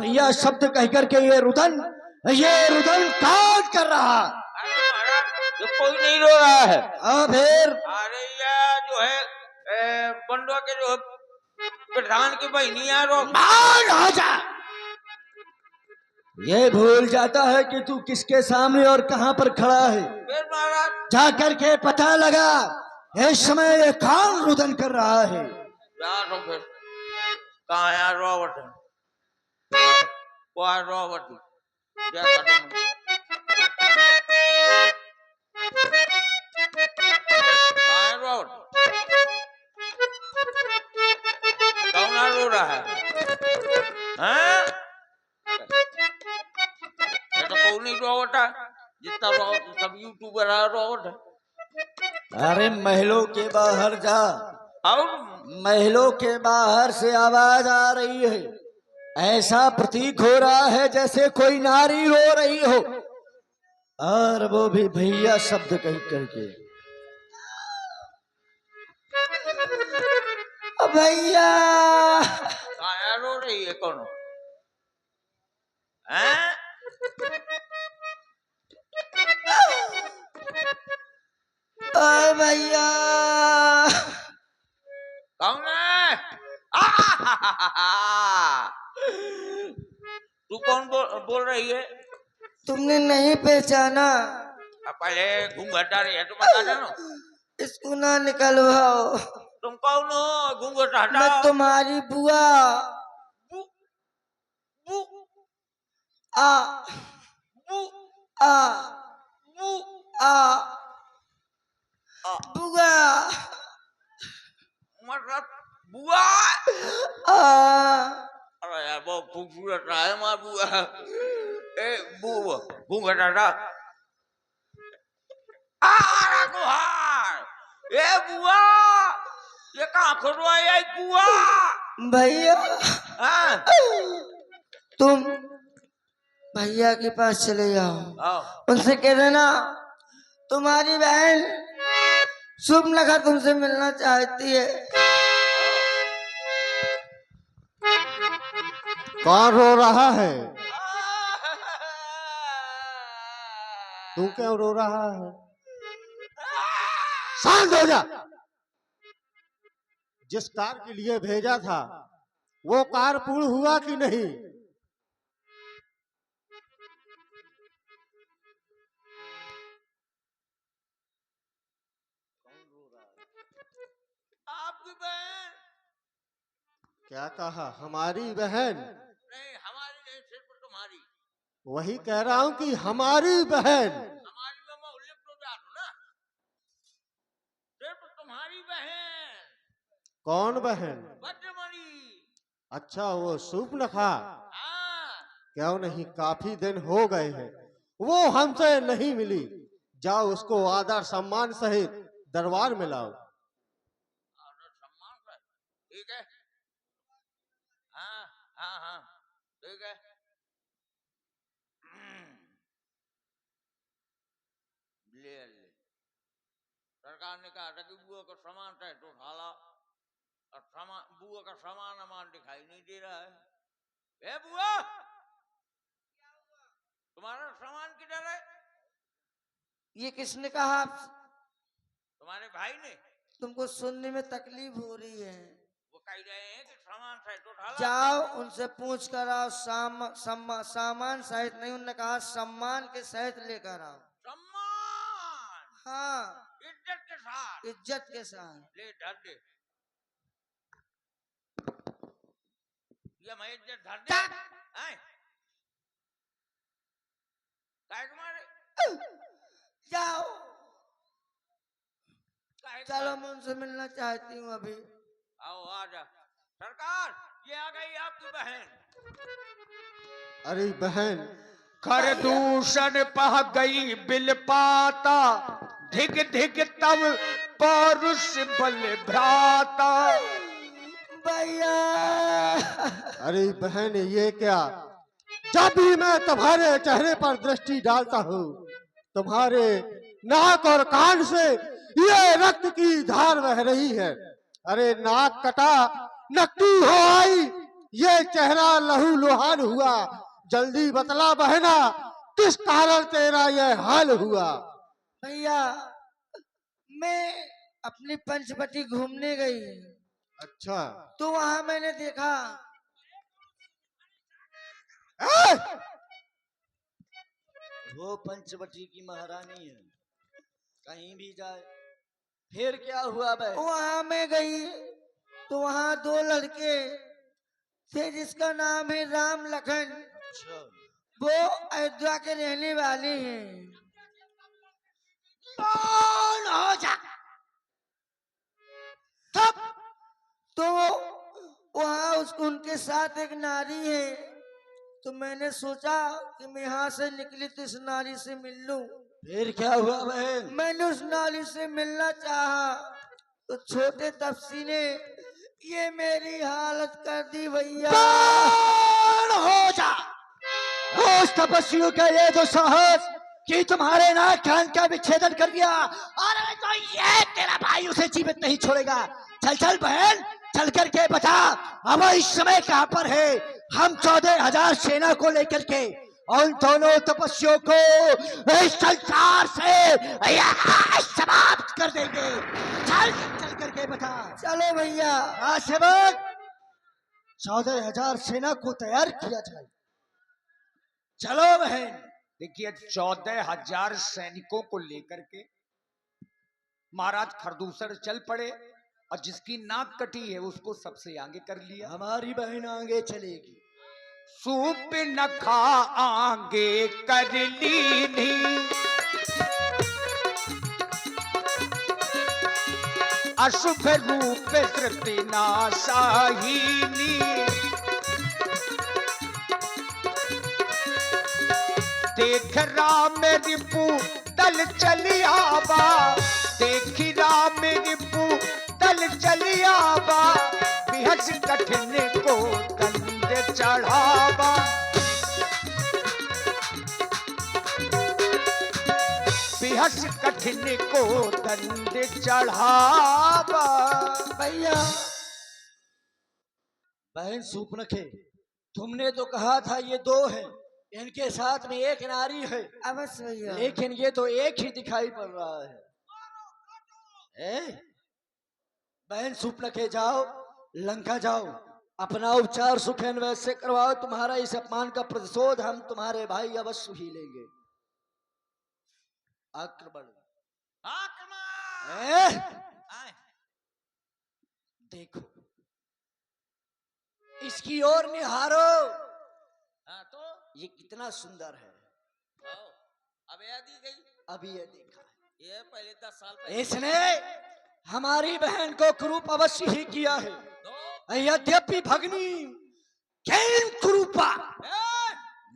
भैया शब्द कह करके ये रुदन काट कर रहा। अरे महाराज, ये कोई नहीं रो रहा है। फिर अरे ये जो है बंडवा के जो प्रधान की बहनी है रो। राजा ये भूल जाता है कि तू किसके सामने और कहां पर खड़ा है। फिर महाराज जा करके पता लगा इस समय ये कौन रुदन कर रहा है। तो फिर कहाँ है रोबोट है? वो है रोबोट ही। क्या करूं? कहाँ है रोबोट? कौन है रो रहा है? हैं? ये तो कोई नहीं रोबोट है। जितना रोबोट सब यूट्यूबर है रोबोट है। अरे महलों के बाहर जा, और महलों के बाहर से आवाज आ रही है। ऐसा प्रतीक हो रहा है जैसे कोई नारी रो रही हो, और वो भी भैया शब्द कह करके। भैया कहाँ रो रही है कौन? हैं? भैया कौन है? तू कौन बोल रही है? तुमने नहीं पहचाना? पहले घूंघट डाली है तो बता देना। इसको ना निकलवाओ। तुम कौन हो? घूंघट हटाओ। मैं तुम्हारी बुआ बु, बु, आ बु, आ बु, आ आ, बुआ मतलब बुआ। आ अरे यार बहुत खूबसूरत रहा है हमारा बुआ। ए बुआ घूंघट हटा। गुहार ए बुआ, ये कहाँ खुदवाई आई बुआ? भैया हाँ? तुम भैया के पास चले जाओ, आओ। उनसे कह देना तुम्हारी बहन शुभनखा तुमसे मिलना चाहती है। कौन रो रहा है? तू क्यों रो रहा है? शांत हो जा। जिस कार के लिए भेजा था वो कार पूर्ण हुआ कि नहीं? आपकी बहन। क्या कहा? हमारी बहन? नहीं हमारी नहीं, सिर्फ तुम्हारी। वही कह रहा हूं कि हमारी बहन। हमारी में मैं उल्लेख तो जा दूं ना। सिर्फ तुम्हारी बहन। कौन बहन? बद्रमणि। अच्छा वो सूपनखा। हाँ। क्यों नहीं, काफी दिन हो गए हैं, वो हमसे नहीं मिली। जाओ उसको आदर सम्मान सहित दरबार में लाओ। आदर सम्मान से ठीक है। हाँ हाँ हाँ ठीक है। ले ले। सरकार ने कहा था कि बुआ का सामान है तो उठा ला, और सामान बुआ का सामान दिखाई नहीं दे रहा है। ए बुआ, तुम्हारा सामान किधर है? ये किसने कहा? तुम्हारे भाई ने। तुमको सुनने में तकलीफ हो रही है। वो कह रहे हैं कि सामान सहित उठा ला। जाओ उनसे पूछ कर आओ। सामान सहित नहीं, उन्होंने कहा सम्मान के सहित लेकर आओ। सम्मान। हाँ इज्जत के साथ। इज्जत के साथ। ले धर दे। ये मैं इज्जत धर दे। हैं? काय तुम्हारे? जाओ काय चलो, मैं उनसे मिलना चाहती हूँ अभी। आओ आ जा। सरकार ये आ गई आपकी बहन। अरे बहन, कर दूषण पह गई बिल पाता, धिक धिक तब पौरुष बल भ्राता। भैया अरे बहन ये क्या? जब भी मैं तुम्हारे चेहरे पर दृष्टि डालता हूँ तुम्हारे नाक और कान से ये रक्त की धार बह रही है। अरे नाक कटा नकटी हो आई, ये चेहरा लहू लुहान हुआ। जल्दी बतला बहना, किस कारण तेरा ये हाल हुआ। भैया मैं अपनी पंचवटी घूमने गई अच्छा, तो वहां मैंने देखा ए! वो पंचवटी की महारानी है, कहीं भी जाए। फिर क्या हुआ बे? वहां मैं गई तो वहां दो लड़के थे जिसका नाम है राम लखन। अच्छा। वो अयोध्या के रहने वाले हैं। कौन हो जा तब तो वहां उनके साथ एक नारी है। तो मैंने सोचा कि मैं यहाँ से निकली तो इस नारी से मिल लूं। फिर क्या हुआ बहन? मैंने उस नारी से मिलना चाहा तो छोटे तपसी ने ये मेरी हालत कर दी भैया। कौन हो जा उस तपस्वियों का ये जो साहस कि तुम्हारे नाक कान का विच्छेदन कर दिया, अरे तो ये तेरा भाई उसे जीवित नहीं छोड़ेगा। चल चल बहन, चल करके बता अब इस समय कहां पर है। हम 14,000 सेना को लेकर के और उन दोनों तपस्वियों को इस संसार से समाप्त कर देंगे। चल चल करके बता। चलो भैया। हाँ सेवक, 14,000 सेना को तैयार किया जाए। चलो बहन। देखिए 14,000 सैनिकों को लेकर के महाराज खरदूसर चल पड़े और जिसकी नाक कटी है उसको सबसे आगे कर लिया। हमारी बहन आगे चलेगी। सूप न खा आगे कर लीनी, अशुभ रूप धृति नाशाहीनी, देख राम रिपु दल चली आवा, देख राम रिपु दल चली आवा, बिहस कठिन को दंड चढ़ावा, बिहस कठिन को दंड चढ़ावा। भैया बहन सूपनखे, तुमने तो कहा था ये दो हैं, इनके साथ में एक नारी है। अवश्य भैया, लेकिन ये तो एक ही दिखाई पड़ रहा है। बहन सूपनखे, जाओ लंका जाओ, अपना उपचार सुखेन वैसे करवाओ। तुम्हारा इस अपमान का प्रतिशोध हम तुम्हारे भाई अवश्य ही लेंगे। आक्रमण। देखो इसकी ओर निहारो। हाँ तो ये कितना सुंदर है। अब याद ही गई। अभी ये देखा ये पहले 10 साल पहले इसने हमारी बहन को कुरूप अवश्य ही किया है। तो यद्यपि भगनी कैन कुरूपा,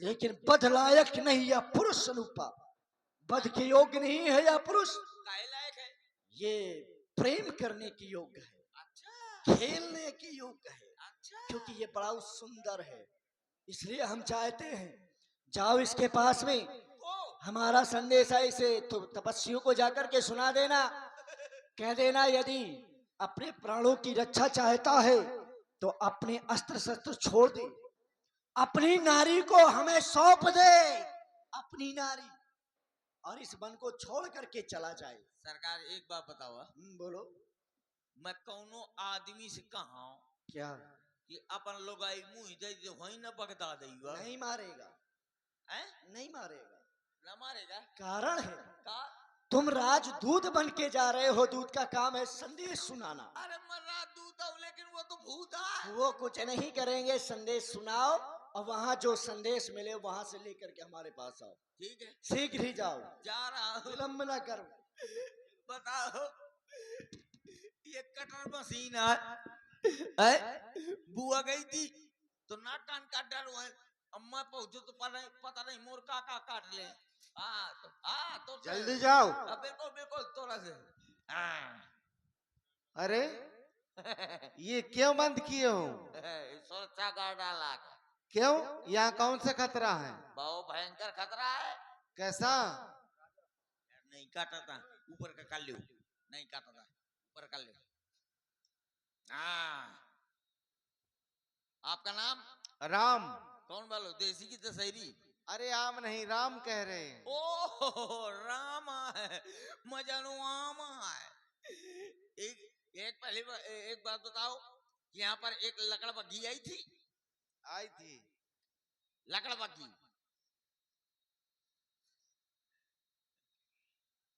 लेकिन बध लायक नहीं या पुरुष अनुपा। बध के योग्य नहीं है या पुरुष, काहे लायक है? ये प्रेम करने की योग्य है। अच्छा खेलने की योग्य है। अच्छा, क्योंकि ये बड़ा सुंदर है, इसलिए हम चाहते हैं जाओ इसके पास में, हमारा संदेश है इसे तो तपस्वियों को जाकर के सुना देना। कह देना यदि अपने प्राणों की रक्षा चाहता है तो अपने अस्त्र शस्त्र छोड़ दे, अपनी नारी को हमें सौंप दे, अपनी नारी, और इस वन को छोड़ करके चला जाए। सरकार एक बात बताओ। बोलो। मैं कौनो आदमी से कहा क्या? कि अपन लोग आई मुंह दे दे वही न बगदा देगा। नहीं मारेगा, हैं? नहीं मारेगा। न मारेगा? कारण है का? तुम राजदूत बन के जा रहे हो, दूत का काम है संदेश सुनाना। अरे मर्रा दूत हूं, लेकिन वो तो भूत है। वो कुछ नहीं करेंगे, संदेश सुनाओ और वहां जो संदेश मिले वहां से लेकर के हमारे पास आओ। ठीक है, शीघ्र ही जाओ, जा रहा हूं। विलंब न करो। बताओ ये कटर मशीन है। बुआ गई थी तो नाक कान काट डालो है। अम्मा पहुंचो तो पता नहीं मोर काका काट ले। तो जल्दी जाओ। बिल्कुल बिल्कुल तोरा से। अरे ये क्यों बंद किए हो? सुरक्षा गार्ड डाला। क्यों? यहाँ कौन सा खतरा है? बहुत भयंकर खतरा है। कैसा? नहीं काटा था, ऊपर का कर लियो। नहीं काटा था, ऊपर कर लियो। आपका नाम? राम। कौन वालो, देसी की दशहरी? अरे आम नहीं, राम कह रहे हैं। ओ रामा है, मजानो आमा है। एक पहले एक बात बताओ, यहाँ पर एक लकड़ बग्घी आई थी? आई थी। लकड़ बग्घी।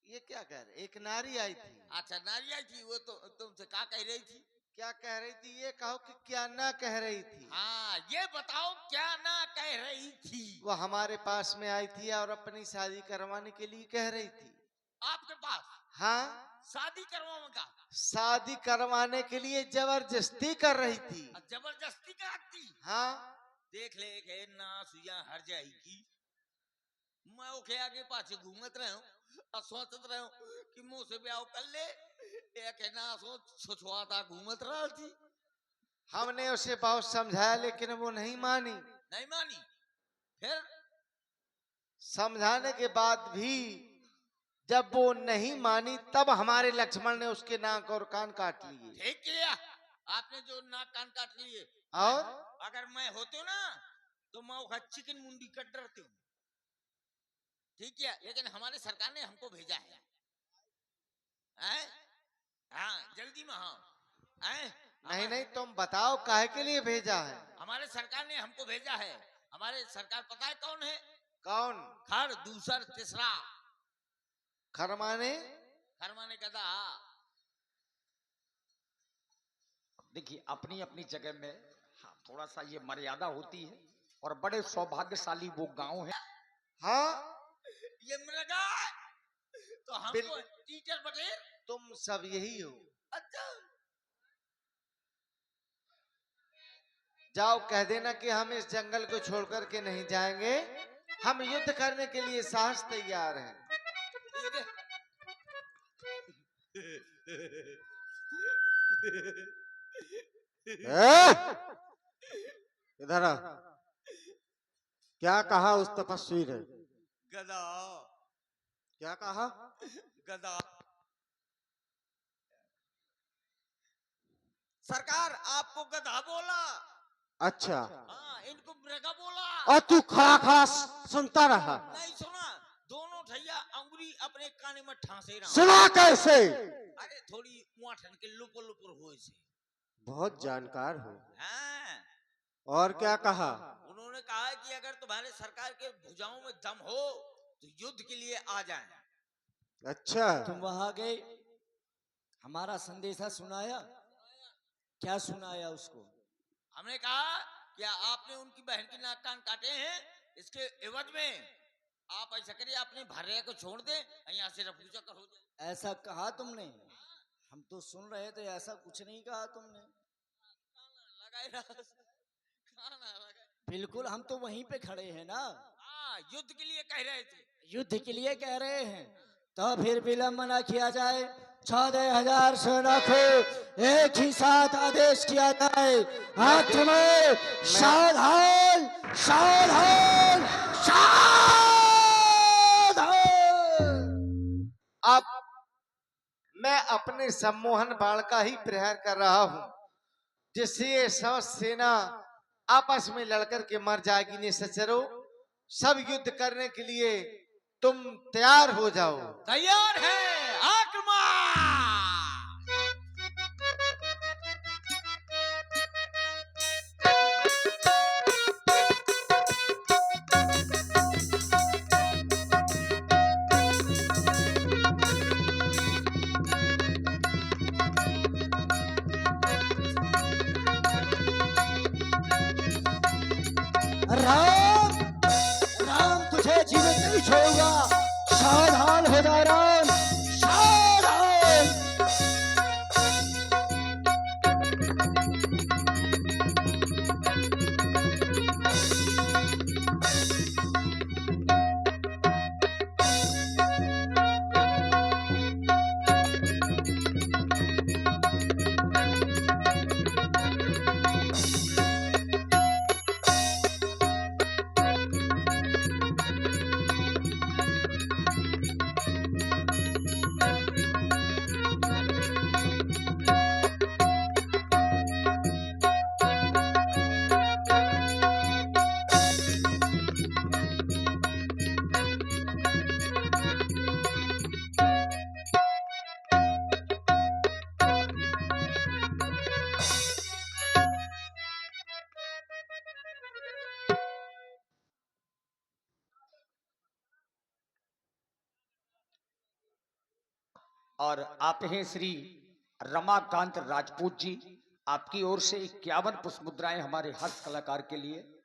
ये क्या कह रहे, एक नारी आई थी। अच्छा, नारी आई थी, वो तो तुमसे क्या कह रही थी? क्या कह रही थी, ये कहो कि क्या ना कह रही थी। हाँ, ये बताओ क्या ना कह रही थी? वो हमारे पास में आई थी और अपनी शादी करवाने के लिए कह रही थी। आपके पास? हाँ, शादी करवाऊंगा? शादी करवाने के लिए जबरदस्ती कर रही थी। जबरदस्ती करती? हाँ, देख ले के नास यहाँ हर जाएगी। मैं ओके आगे पाछे घूमत रहा हूँ और सोचत रहा हूँ कि मुंह से ब्याह कर ले, एक नास हो छुछुआता घूमत रहा थी। हमने उसे बहुत समझाया लेकिन वो नहीं मानी। नहीं मानी? फिर? समझाने के बाद भी जब वो नहीं मानी तब हमारे लक्ष्मण ने उसके नाक और कान काट लिए। ठीक किया आपने, जो नाक कान काट लिए। और अगर मैं होते ना तो मैं वो चिकन मुंडी कट डरती हूँ। ठीक है, लेकिन हमारे सरकार ने हमको भेजा है। हाँ, जल्दी में। हाँ, नहीं नहीं, तुम बताओ काहे के लिए भेजा है। हमारे सरकार ने हमको भेजा है। हमारे सरकार पता है कौन है? कौन? खर दूसर तीसरा। खरमाने? खरमाने गधा। देखिए, अपनी अपनी जगह में हाँ थोड़ा सा ये मर्यादा होती है, और बड़े सौभाग्यशाली वो गांव है। हाँ, ये मृगा तो हमको टीचर बटेर। तुम सब यही हो। अच्छा, जाओ कह देना कि हम इस जंगल को छोड़कर के नहीं जाएंगे, हम युद्ध करने के लिए साहस तैयार हैं। ठीक है। इधर आ। क्या कहा उस तपस्वी ने? गधा। क्या कहा? गधा। सरकार आपको गधा बोला। अच्छा, हाँ, इनको मृगा बोला। और तू खड़ा खड़ा सुनता रहा? नहीं सुना, दोनों ठैया अंगुरी अपने काने में ठांसे रहा। सुना कैसे? अरे थोड़ी मुआठन के लुपुर लुपुर हुए से। बहुत जानकार हो। हाँ, और क्या कहा? उन्होंने कहा कि अगर तुम्हारे सरकार के भुजाओं में दम हो तो युद्ध के लिए आ जाएं। अच्छा, तुम वहां गए, हमारा संदेशा सुनाया? क्या सुनाया उसको? हमने कहा क्या आपने उनकी बहन की नाक कान काटे हैं, इसके एवज में आप ऐसा करिए, अपने भार्या को छोड़ दे, यहाँ से रफू चक्कर हो जाए। ऐसा कहा तुमने? हम तो सुन रहे थे, ऐसा कुछ नहीं कहा तुमने। बिल्कुल, हम तो वहीं पे खड़े हैं ना। हाँ, युद्ध के लिए कह रहे थे। युद्ध के लिए कह रहे हैं तो फिर विलंब न किया जाए। 14,000 सेना को एक ही साथ आदेश किया जाए। आक्रमण! सावधान! सावधान! सावधान! अब मैं अपने सम्मोहन बाण का ही प्रहार कर रहा हूं, जिससे ये सब सेना आपस में लड़कर के मर जाएगी। निशाचरो, सब युद्ध करने के लिए तुम तैयार हो जाओ। तैयार है, आक्रमण! राम! राम तुझे जीवित नहीं छोड़ूंगा। सावधान हो जा राम, सावधान! और आप हैं श्री रमाकांत राजपूत जी, आपकी ओर से 51 पुष्प मुद्राएं हमारे हस्त कलाकार के लिए।